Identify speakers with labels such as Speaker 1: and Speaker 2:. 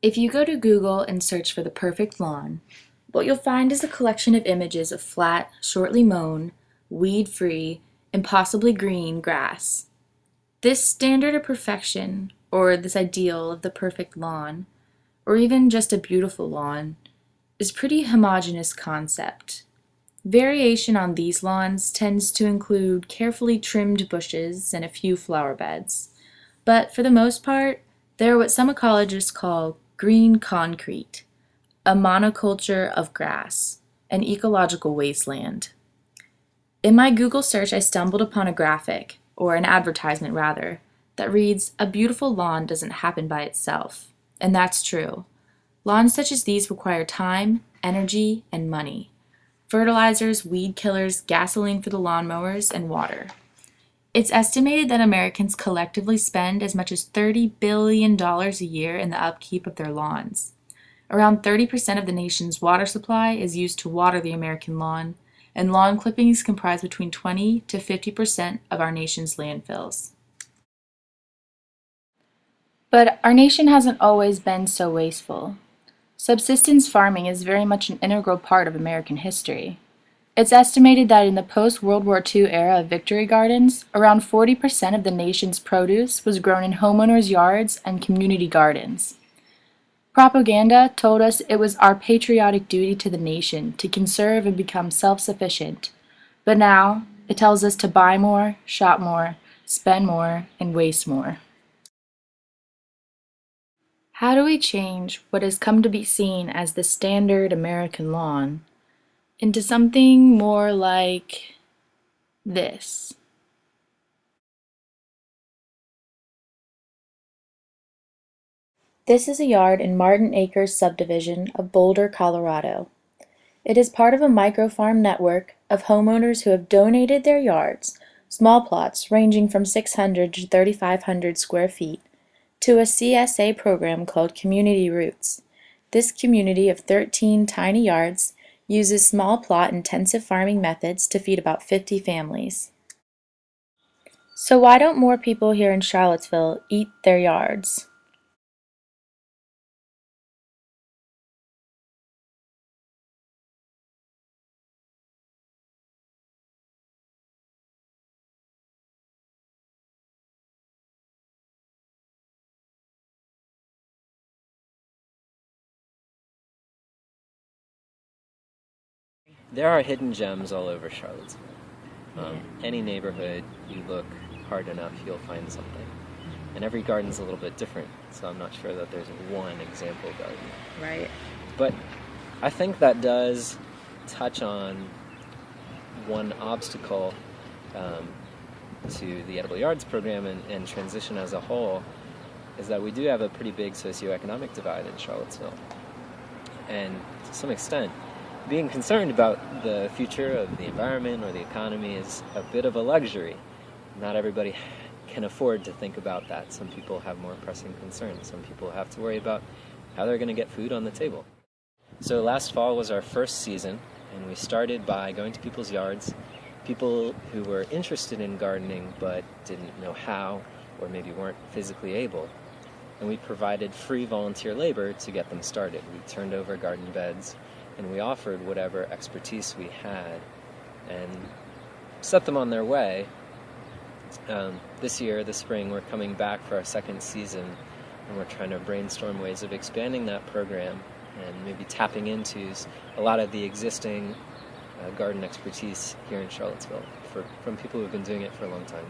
Speaker 1: If you go to Google and search for the perfect lawn, what you'll find is a collection of images of flat, shortly mown, weed-free, and possibly green grass. This standard of perfection, or this ideal of the perfect lawn, or even just a beautiful lawn, is a pretty homogeneous concept. Variation on these lawns tends to include carefully trimmed bushes and a few flower beds, but for the most part, they are what some ecologists call green concrete, a monoculture of grass, an ecological wasteland. In my Google search, I stumbled upon a graphic, or an advertisement rather, that reads, "A beautiful lawn doesn't happen by itself." And that's true. Lawns such as these require time, energy, and money. Fertilizers, weed killers, gasoline for the lawnmowers, and water. It's estimated that Americans collectively spend as much as $30 billion a year in the upkeep of their lawns. Around 30% of the nation's water supply is used to water the American lawn, and lawn clippings comprise between 20 to 50% of our nation's landfills. But our nation hasn't always been so wasteful. Subsistence farming is very much an integral part of American history. It's estimated that in the post-World War II era of victory gardens, around 40% of the nation's produce was grown in homeowners' yards and community gardens. Propaganda told us it was our patriotic duty to the nation to conserve and become self-sufficient, but now it tells us to buy more, shop more, spend more, and waste more. How do we change what has come to be seen as the standard American lawn into something more like this? This is a yard in Martin Acres subdivision of Boulder, Colorado. It is part of a microfarm network of homeowners who have donated their yards, small plots ranging from 600 to 3,500 square feet, to a CSA program called Community Roots. This community of 13 tiny yards uses small plot intensive farming methods to feed about 50 families. So why don't more people here in Charlottesville eat their yards?
Speaker 2: There are hidden gems all over Charlottesville. Any neighborhood, you look hard enough, you'll find something. And every garden's a little bit different, so I'm not sure that there's one example garden.
Speaker 1: Right.
Speaker 2: But I think that does touch on one obstacle to the Edible Yards program and transition as a whole, is that we do have a pretty big socioeconomic divide in Charlottesville. And to some extent, being concerned about the future of the environment or the economy is a bit of a luxury. Not everybody can afford to think about that. Some people have more pressing concerns. Some people have to worry about how they're going to get food on the table. So last fall was our first season, and we started by going to people's yards, people who were interested in gardening but didn't know how or maybe weren't physically able. And we provided free volunteer labor to get them started. We turned over garden beds, and we offered whatever expertise we had and set them on their way. This year, this spring, we're coming back for our second season, and we're trying to brainstorm ways of expanding that program and maybe tapping into a lot of the existing garden expertise here in Charlottesville from people who have been doing it for a long time.